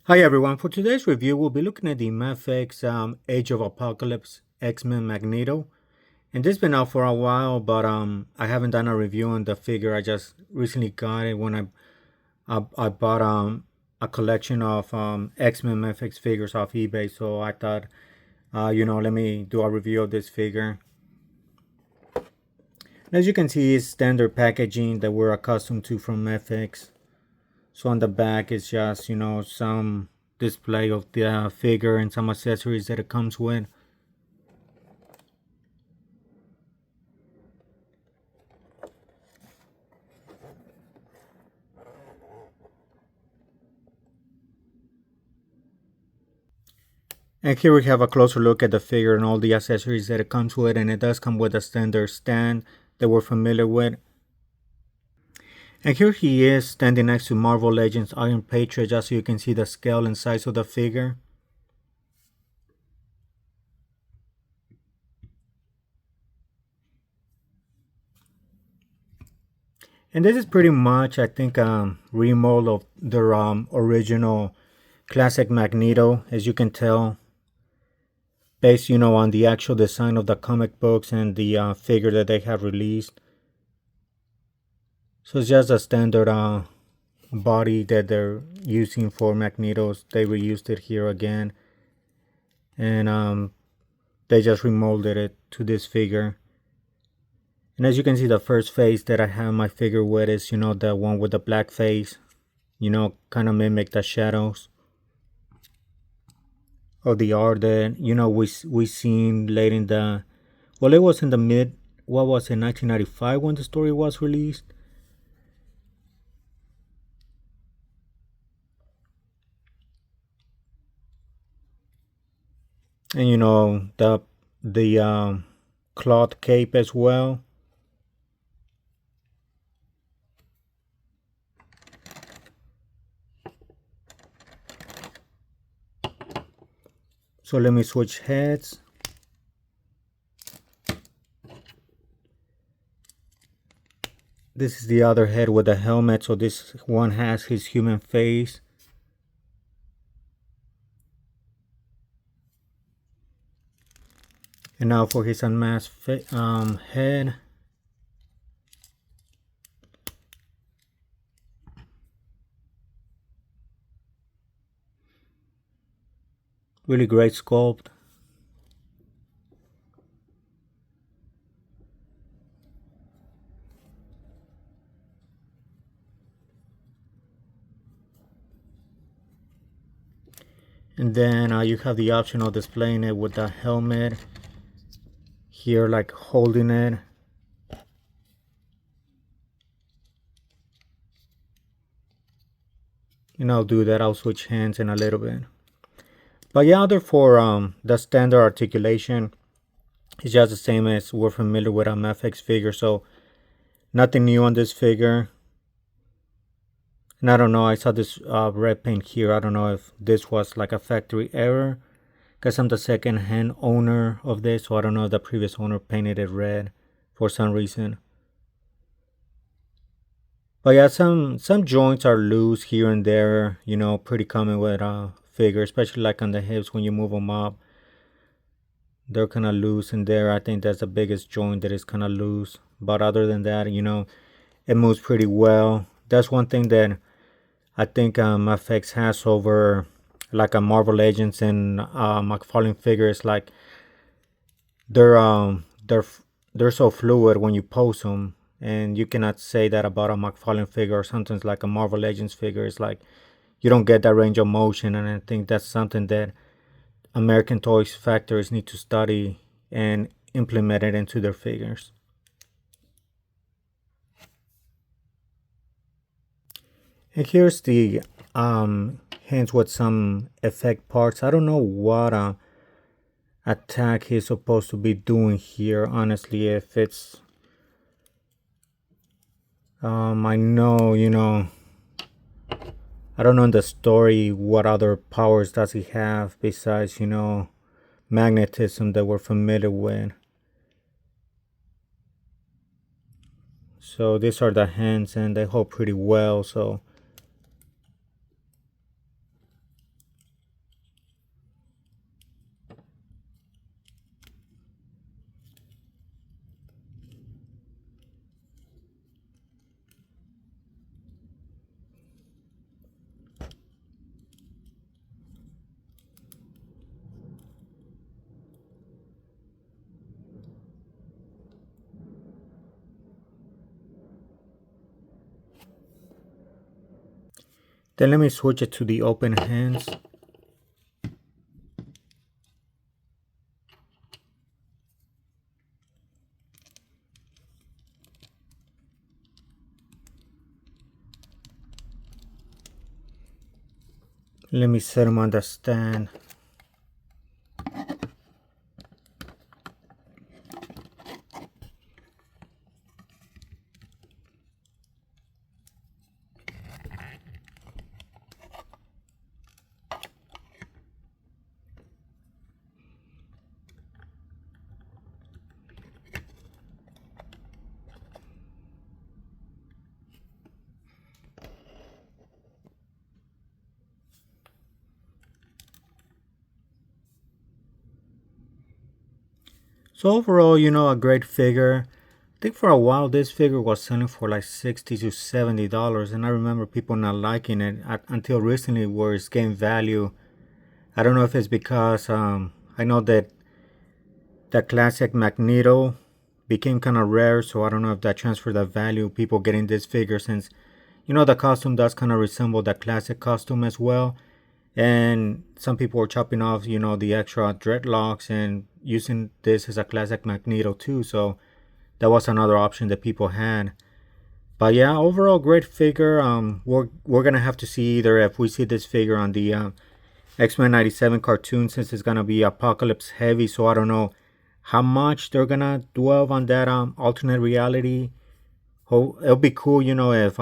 Hi everyone, for today's review we'll be looking at the Mafex Age of Apocalypse X-Men Magneto. And this has been out for a while, but I haven't done a review on the figure. I just recently got it when I bought a collection of X-Men Mafex figures off eBay, so I thought let me do a review of this figure. And as you can see, it's standard packaging that we're accustomed to from Mafex. So on the back is just, some display of the figure and some accessories that it comes with. And here we have a closer look at the figure and all the accessories that it comes with, and it does come with a standard stand that we're familiar with. And here he is standing next to Marvel Legends Iron Patriot, just so you can see the scale and size of the figure. And this is pretty much, I think, remold of their original classic Magneto, as you can tell, based, on the actual design of the comic books and the figure that they have released. So it's just a standard body that they're using for Magnetos. They reused it here again, and they just remolded it to this figure. And as you can see, the first face that I have my figure with is, the one with the black face, kind of mimic the shadows of the art that, we seen late in the, well, it was in the what was it, 1995 when the story was released. And, the cloth cape as well. So let me switch heads. This is the other head with the helmet. So this one has his human face. And now for his unmasked head. Really great sculpt. And then you have the option of displaying it with the helmet here, like holding it. And I'll do that. I'll switch hands in a little bit. But yeah, therefore, the standard articulation is just the same as we're familiar with a Mafex figure. So nothing new on this figure. And I don't know, I saw this red paint here. I don't know if this was like a factory error, because I'm the second hand owner of this. So I don't know if the previous owner painted it red for some reason. But yeah, some joints are loose here and there, pretty common with a figure, especially like on the hips when you move them up. They're kind of loose in there. I think that's the biggest joint that is kind of loose. But other than that, it moves pretty well. That's one thing that I think Mafex has over like a Marvel Legends and McFarlane figures. Like they're so fluid when you pose them. And you cannot say that about a McFarlane figure or something like a Marvel Legends figure. It's like you don't get that range of motion, and I think that's something that American toys factories need to study and implement it into their figures. And here's the hands with some effect parts. I don't know what attack he's supposed to be doing here, honestly. If it's I know, I don't know in the story what other powers does he have besides, magnetism that we're familiar with. So these are the hands and they hold pretty well. So Then let me switch it to the open hands. Let me set them on the stand. So overall, a great figure. I think for a while this figure was selling for like $60 to $70, and I remember people not liking it until recently, where it's gained value. I don't know if it's because I know that the classic Magneto became kind of rare, so I don't know if that transferred the value. People getting this figure, since the costume does kind of resemble the classic costume as well. And some people were chopping off, the extra dreadlocks and using this as a classic Magneto too. So that was another option that people had. But yeah, overall great figure. We're gonna have to see either if we see this figure on the X-Men 97 cartoon, since it's gonna be Apocalypse heavy. So I don't know how much they're gonna dwell on that alternate reality. It'll be cool, if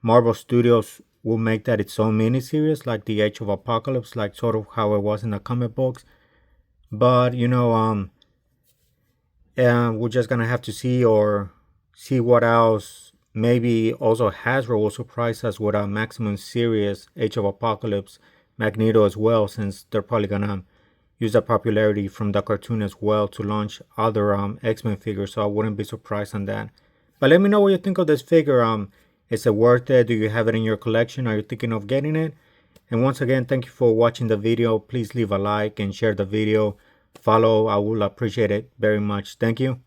Marvel Studios will make that its own miniseries, like the Age of Apocalypse, like sort of how it was in the comic books. But we're just gonna have to see what else. Maybe also Hasbro will surprise us with a Maximum series Age of Apocalypse Magneto as well, since they're probably gonna use the popularity from the cartoon as well to launch other X-Men figures. So I wouldn't be surprised on that. But let me know what you think of this figure. Is it worth it? Do you have it in your collection? Are you thinking of getting it? And once again, thank you for watching the video. Please leave a like and share the video. Follow, I will appreciate it very much. Thank you.